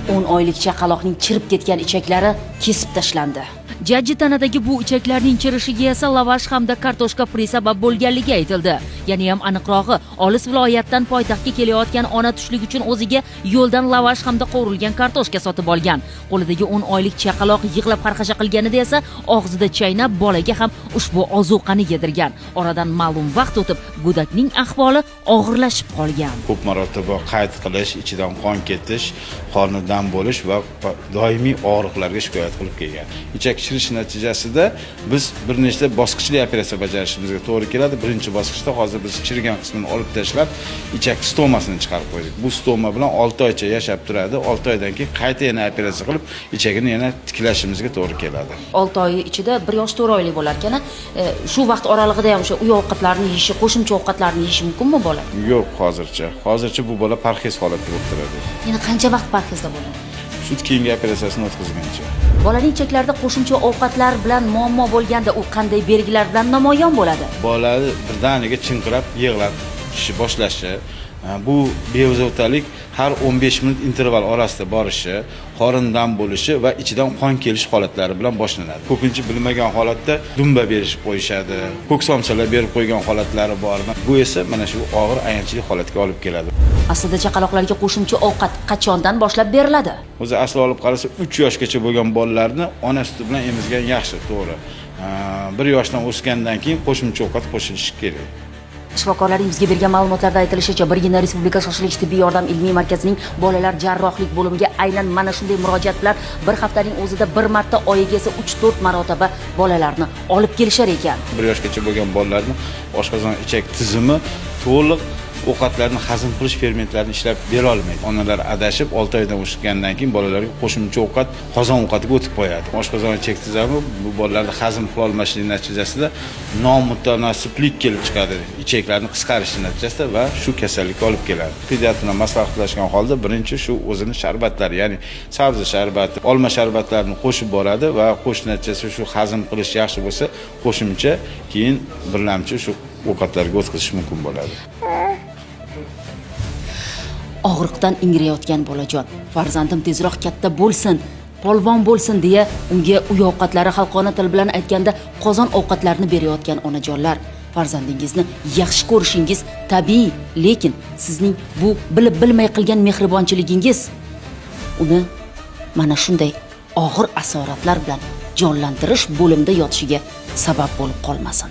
10 oylik chaqaloqning chirib ketgan ichaklari kesib tashlandi. Jajji tanadagi bu ichaklarning chirishiga esa lavash hamda kartoshka puri sabab bo'lganligi aytildi. Yana ham aniqrog'i, olis viloyatdan poytaxtga kelayotgan ona tushlik uchun o'ziga yo'ldan lavash hamda qovurilgan kartoshka sotib olgan. Qo'lidagi 10 oylik chaqaloq yig'lab xarxasha qilganida esa og'zida chaynab bolaga ham ushbu ozuqani yedirgan. Oradan ma'lum vaqt o'tib, go'dakning ahvoli og'irlashib qolgan. Ko'p marotaba qayd qilish, ichidan qon ketish, qornidan bo'lish va doimiy og'riqlarga shikoyat qilib kelgan. Ichak chirish natijasida biz bir nechta bosqichli operatsiya bajarishimizga to'g'ri keladi. Birinchi bosqichda hozir biz chirigan qismini olib tashlab, ichak stomasini chiqarib qo'ydik. Bu stoma bilan 6 oycha yashab turadi. 6 oydan keyin qayta yana operatsiya qilib, ichagini yana tiklashimizga to'g'ri keladi. 6 oy ichida 1 yosh 4 oylik bo'lar ekan. Shu vaqt oralig'ida ham o'sha uy ovqatlarini yeyishi, qo'shimcha ovqatlarni yeyishi mumkinmi bola? Yo'q, hozircha. Hozircha bu bola parhez holatda bo'lib turadi. Yana qancha vaqt parhezda bo'ladi? Sut keyingi operatsiyasini o'tkazgancha. Bolaning ichaklarida qo'shimcha ovqatlar bilan muammo bo'lganda u qanday belgilar bilan namoyon bo'ladi? Bola birdaniga chinqirab, yig'lab boshlashi, bu bezovtalik har 15 minut interval orasida borishi, qorindan bo'lishi va ichidan qon kelish holatlari bilan boshlanadi. Ko'pincha bilmagan holatda dumba berishib qo'yishadi, ko'ksomchalar berib qo'ygan holatlari bor. Bu esa mana shu og'ir ayanchli holatga olib keladi. Aslida chaqaloqlarga qo'shimcha ovqat qachondan boshlab beriladi? O'zi asli olib qarasa 3 yoshgacha bo'lgan bolalarni ona suti bilan emizgan yaxshi, to'g'ri. 1 yoshdan o'sgandan keyin qo'shimcha ovqat qo'shilishi kerak. Shifokorlarning bizga bergan ma'lumotlarda aytilishicha, Birgina Respublika shoshilinch tibbiy yordam ilmiy markazining bolalar jarrohlik bo'limiga aynan mana shunday murojaat bilan bir haftaning o'zida bir marta, oyiga esa 3-4 marotaba bolalarni olib kelishar ekan. 1 yoshgacha bo'lgan bolalarni oshqozon ichak tizimi to'liq ovqatlarni hazm qilish fermentlarini ishlab bera olmaydi. Onalar adashib 6 oydan o'tgandan keyin bolalarga qo'shimcha ovqat qozon ovqatiga o'tib qo'yadi. Oshqozon ichak tizimi bu bolalarni hazm qila olmasligi natijasida nomutanosiblik kelib chiqadi. Ichaklarni qisqarishi natijasida va shu kasallikka olib keladi. Pediatr bilan maslahatlashgan holda birinchi shu o'zini sharbatlari, ya'ni sabzi sharbati, olma sharbatlarini qo'shib boradi va qo'shish natijasida shu hazm qilish yaxshi bo'lsa, qo'shimcha keyin birlamchi shu ovqatlarga o'tkazish mumkin bo'ladi. Og'riqdan ingrayotgan bolajon, farzandim tezroq katta bo'lsin, polvon bo'lsin deya unga uy ovqatlari, xalqona til bilan aytganda qozon ovqatlarini berayotgan onajonlar, farzandingizni yaxshi ko'rishingiz tabiiy, lekin sizning bu bilib bilmay qilgan mehribonchiligingiz uni mana shunday og'ir asoratlar bilan jonlantirish bo'limida yotishiga sabab bo'lib qolmasin.